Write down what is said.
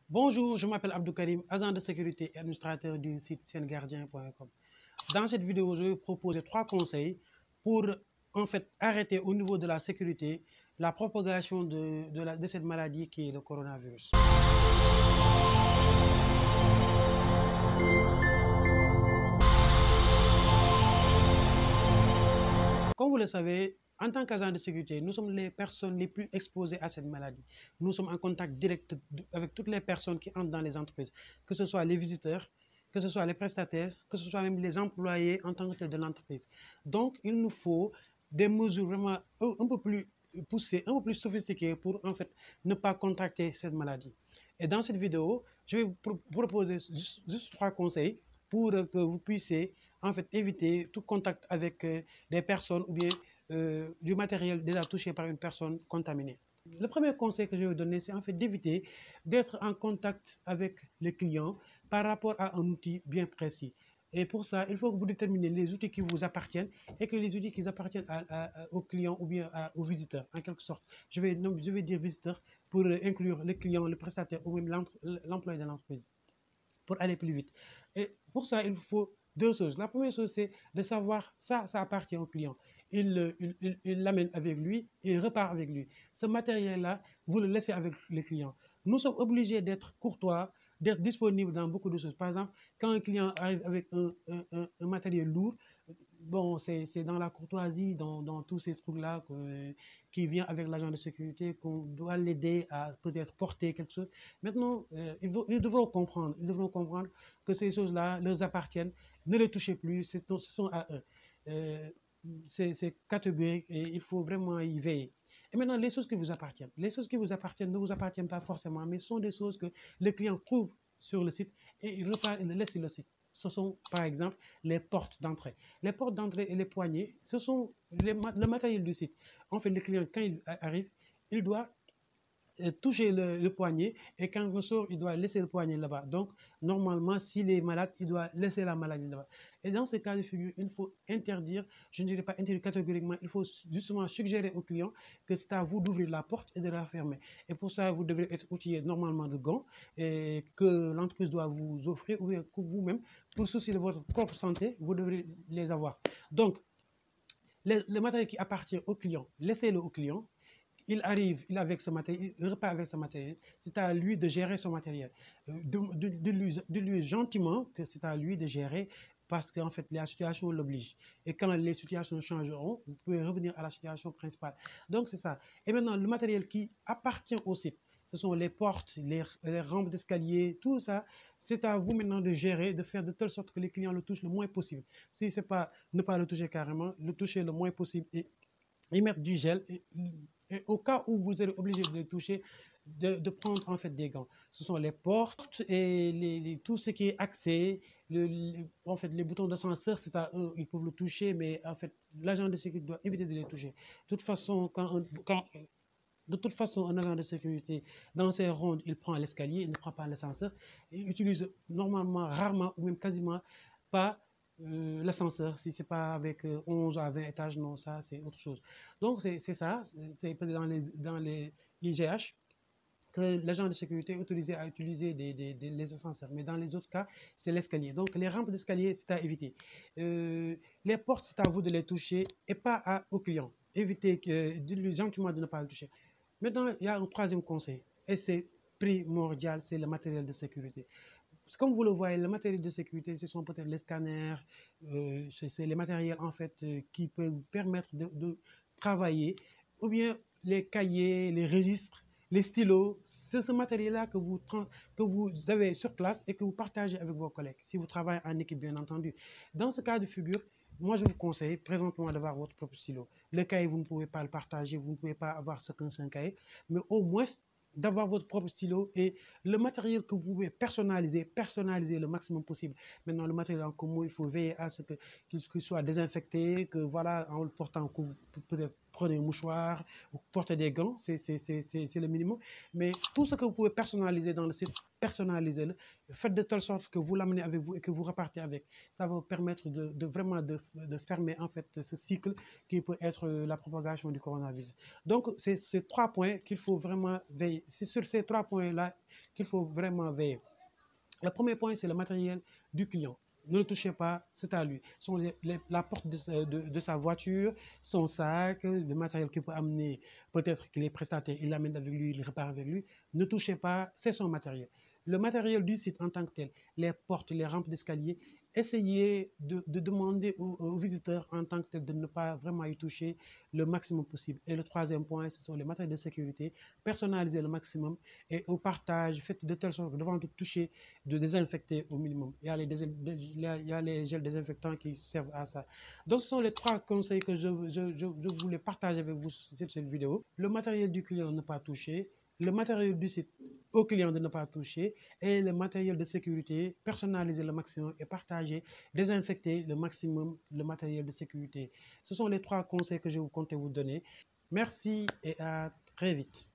Bonjour, je m'appelle Abdou Karim, agent de sécurité et administrateur du site siengardien.com. Dans cette vidéo, je vais vous proposer 3 conseils pour arrêter au niveau de la sécurité la propagation de cette maladie qui est le coronavirus. Comme vous le savez, en tant qu'agent de sécurité, nous sommes les personnes les plus exposées à cette maladie. Nous sommes en contact direct avec toutes les personnes qui entrent dans les entreprises, que ce soit les visiteurs, que ce soit les prestataires, que ce soit même les employés en tant que tel de l'entreprise. Donc, il nous faut des mesures vraiment un peu plus poussées, un peu plus sophistiquées pour ne pas contracter cette maladie. Et dans cette vidéo, je vais vous proposer juste 3 conseils pour que vous puissiez éviter tout contact avec des personnes ou bien du matériel déjà touché par une personne contaminée. Le premier conseil que je vais vous donner, c'est d'éviter d'être en contact avec les clients par rapport à un outil bien précis. Et pour ça, il faut que vous déterminiez les outils qui vous appartiennent et que les outils qui appartiennent aux clients ou bien aux visiteurs, en quelque sorte. Je vais dire visiteurs pour inclure les clients, le prestataire ou même l'employé de l'entreprise, pour aller plus vite. Et pour ça, il faut 2 choses. La première chose, c'est de savoir ça appartient au client. Il l'amène avec lui, il repart avec lui. Ce matériel-là, vous le laissez avec les clients. Nous sommes obligés d'être courtois, d'être disponibles dans beaucoup de choses. Par exemple, quand un client arrive avec un matériel lourd, bon, c'est dans la courtoisie, dans tous ces trucs-là qui vient avec l'agent de sécurité, qu'on doit l'aider à peut-être porter quelque chose. Maintenant, ils devront comprendre que ces choses-là leur appartiennent. Ne les touchez plus, ce sont à eux. Euh, c'est catégorique et il faut vraiment y veiller. Et maintenant, les choses qui vous appartiennent. Les choses qui vous appartiennent ne vous appartiennent pas forcément, mais sont des choses que le client trouve sur le site et il repart et le laisse sur le site. Ce sont par exemple les portes d'entrée. Les portes d'entrée et les poignées, ce sont le matériel du site. En fait, le client, quand il arrive, il doit toucher le poignet et quand il ressort, il doit laisser le poignet là-bas. Donc, normalement, s'il est malade, il doit laisser la maladie là-bas. Et dans ce cas de figure, il faut interdire, je ne dirais pas interdire catégoriquement, il faut justement suggérer au client que c'est à vous d'ouvrir la porte et de la fermer. Et pour ça, vous devez être outillé normalement de gants et que l'entreprise doit vous offrir ou que vous-même, pour souci de votre propre santé, vous devrez les avoir. Donc, le matériel qui appartient au client, laissez-le au client. Il arrive, il avec ce matériel, il repart avec ce matériel. C'est à lui de gérer son matériel. De lui gentiment que c'est à lui de gérer parce qu'en fait, la situation l'oblige. Et quand les situations changeront, vous pouvez revenir à la situation principale. Donc, c'est ça. Et maintenant, le matériel qui appartient au site, ce sont les portes, les rampes d'escalier, tout ça, c'est à vous maintenant de gérer, de faire de telle sorte que les clients le touchent le moins possible. Si ce n'est pas ne pas le toucher carrément, le toucher le moins possible et mettre du gel. Et au cas où vous êtes obligé de les toucher, de prendre des gants. Ce sont les portes et tout ce qui est accès. Les boutons d'ascenseur, c'est à eux, ils peuvent le toucher, mais l'agent de sécurité doit éviter de les toucher. De toute façon, un agent de sécurité, dans ses rondes, il prend l'escalier, il ne prend pas l'ascenseur. Il utilise normalement, rarement ou même quasiment pas l'ascenseur. Si ce n'est pas avec 11 à 20 étages, non, ça c'est autre chose. Donc c'est ça, c'est dans les IGH que l'agent de sécurité est autorisé à utiliser les ascenseurs. Mais dans les autres cas, c'est l'escalier. Donc les rampes d'escalier, c'est à éviter. Les portes, c'est à vous de les toucher et pas au client. Évitez gentiment de ne pas le toucher. Maintenant, il y a un troisième conseil, et c'est primordial, c'est le matériel de sécurité. Comme vous le voyez, le matériel de sécurité, ce sont peut-être les scanners, c'est les matériels qui peuvent permettre de travailler, ou bien les cahiers, les registres, les stylos. C'est ce matériel-là que vous avez sur place et que vous partagez avec vos collègues, si vous travaillez en équipe, bien entendu. Dans ce cas de figure, moi, je vous conseille présentement d'avoir votre propre stylo. Le cahier, vous ne pouvez pas le partager, vous ne pouvez pas avoir ce qu'un cahier, mais au moins d'avoir votre propre stylo et le matériel que vous pouvez personnaliser le maximum possible. Maintenant, le matériel en commun, il faut veiller à ce qu'il soit désinfecté, que voilà, en le portant, que vous peut-être prenez un mouchoir, ou portez des gants, c'est le minimum. Mais tout ce que vous pouvez personnaliser dans le site, personnalisez-le, faites de telle sorte que vous l'amenez avec vous et que vous repartez avec. Ça va vous permettre de vraiment de fermer en fait ce cycle qui peut être la propagation du coronavirus. Donc, c'est ces 3 points qu'il faut vraiment veiller. C'est sur ces 3 points-là qu'il faut vraiment veiller. Le premier point, c'est le matériel du client. Ne le touchez pas, c'est à lui. Sont la porte de sa voiture, son sac, le matériel qu'il peut amener, peut-être qu'il est prestataire, il l'amène avec lui, il repart avec lui. Ne touchez pas, c'est son matériel. Le matériel du site en tant que tel, les portes, les rampes d'escalier, essayez de demander aux visiteurs en tant que tel de ne pas vraiment y toucher le maximum possible. Et le troisième point, ce sont les matériels de sécurité. Personnalisez le maximum et au partage, faites de telle sorte que devant de toucher, de désinfecter au minimum. Il y a les gels désinfectants qui servent à ça. Donc, ce sont les 3 conseils que je voulais partager avec vous sur cette vidéo. Le matériel du client ne pas toucher, le matériel du site au client de ne pas toucher et le matériel de sécurité, personnaliser le maximum et partager, désinfecter le maximum le matériel de sécurité. Ce sont les 3 conseils que je comptais vous donner. Merci et à très vite.